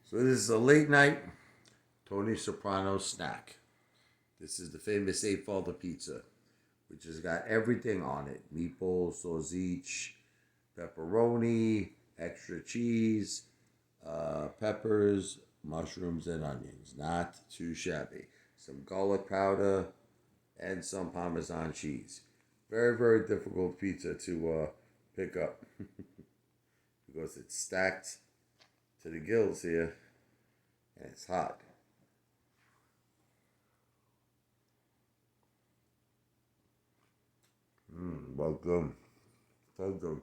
So this is a late night Tony Soprano snack. This is the famous Apefather pizza, which has got everything on it: meatballs, sausage, pepperoni, extra cheese, peppers, mushrooms, and onions. Not too shabby. Some garlic powder and some Parmesan cheese. Very, very difficult pizza to pick up because it's stacked to the gills here and it's hot. Welcome. Welcome.